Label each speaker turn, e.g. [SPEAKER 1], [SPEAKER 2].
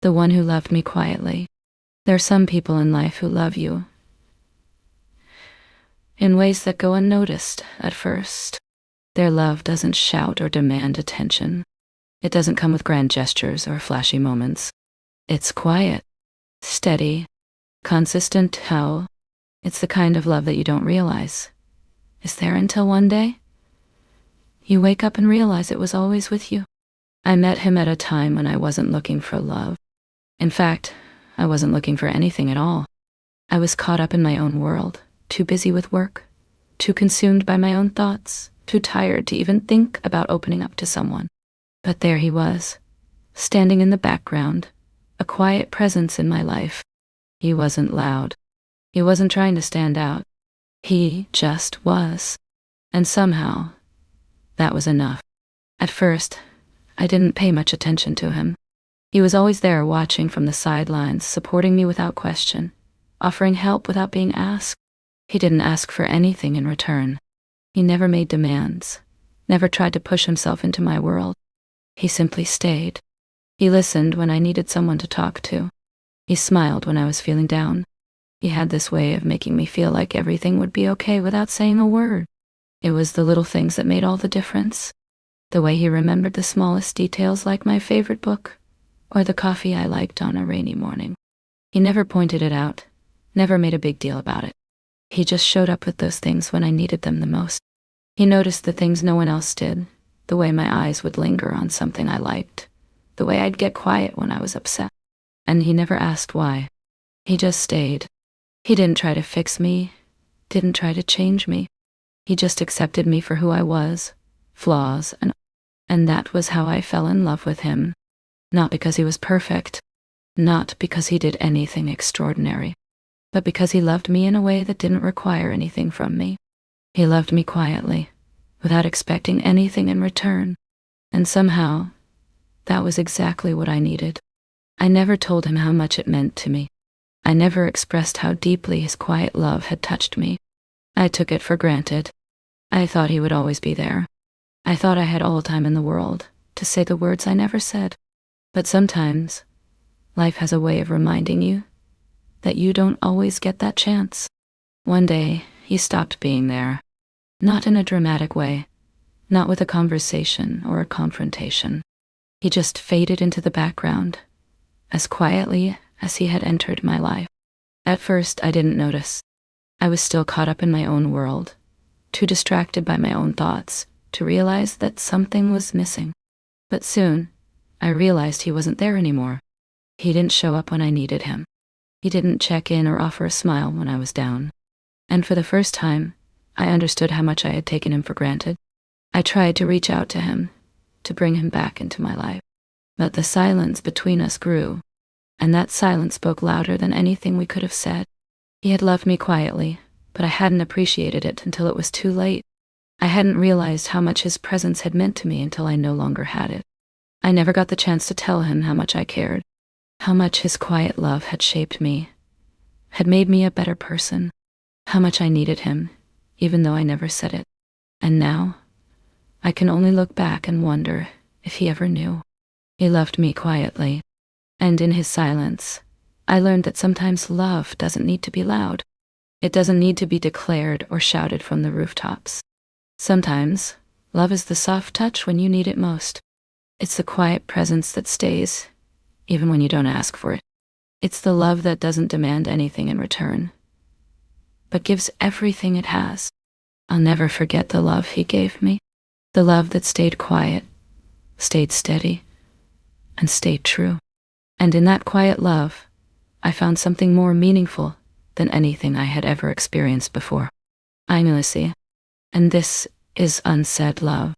[SPEAKER 1] the one who loved me quietly. There are some people in life who love you in ways that go unnoticed at first. Their love doesn't shout or demand attention. It doesn't come with grand gestures or flashy moments. It's quiet, steady, consistent. How? It's the kind of love that you don't realize is there until one day you wake up and realize it was always with you. I met him at a time when I wasn't looking for love. In fact, I wasn't looking for anything at all. I was caught up in my own world, too busy with work, too consumed by my own thoughts, too tired to even think about opening up to someone. But there he was, standing in the background, a quiet presence in my life. He wasn't loud. He wasn't trying to stand out. He just was. And somehow, that was enough. At first, I didn't pay much attention to him. He was always there watching from the sidelines, supporting me without question, offering help without being asked. He didn't ask for anything in return. He never made demands, never tried to push himself into my world. He simply stayed. He listened when I needed someone to talk to. He smiled when I was feeling down. He had this way of making me feel like everything would be okay without saying a word. It was the little things that made all the difference. The way he remembered the smallest details, like my favorite book, or the coffee I liked on a rainy morning. He never pointed it out, never made a big deal about it. He just showed up with those things when I needed them the most. He noticed the things no one else did, the way my eyes would linger on something I liked, the way I'd get quiet when I was upset. And he never asked why. He just stayed. He didn't try to fix me, didn't try to change me. He just accepted me for who I was, flaws, and that was how I fell in love with him. Not because he was perfect, not because he did anything extraordinary, but because he loved me in a way that didn't require anything from me. He loved me quietly, without expecting anything in return, and somehow, that was exactly what I needed. I never told him how much it meant to me. I never expressed how deeply his quiet love had touched me. I took it for granted. I thought he would always be there. I thought I had all the time in the world to say the words I never said. But sometimes, life has a way of reminding you that you don't always get that chance. One day, he stopped being there. Not in a dramatic way, not with a conversation or a confrontation. He just faded into the background, as quietly as he had entered my life. At first, I didn't notice. I was still caught up in my own world, too distracted by my own thoughts to realize that something was missing. But soon, I realized he wasn't there anymore. He didn't show up when I needed him. He didn't check in or offer a smile when I was down. And for the first time, I understood how much I had taken him for granted. I tried to reach out to him, to bring him back into my life. But the silence between us grew, and that silence spoke louder than anything we could have said. He had loved me quietly, but I hadn't appreciated it until it was too late. I hadn't realized how much his presence had meant to me until I no longer had it. I never got the chance to tell him how much I cared, how much his quiet love had shaped me, had made me a better person, how much I needed him, even though I never said it. And now, I can only look back and wonder if he ever knew. He loved me quietly, and in his silence, I learned that sometimes love doesn't need to be loud. It doesn't need to be declared or shouted from the rooftops. Sometimes, love is the soft touch when you need it most. It's the quiet presence that stays, even when you don't ask for it. It's the love that doesn't demand anything in return, but gives everything it has. I'll never forget the love he gave me, the love that stayed quiet, stayed steady, and stayed true. And in that quiet love, I found something more meaningful than anything I had ever experienced before. I'm Lucy, and this is Unsaid Love.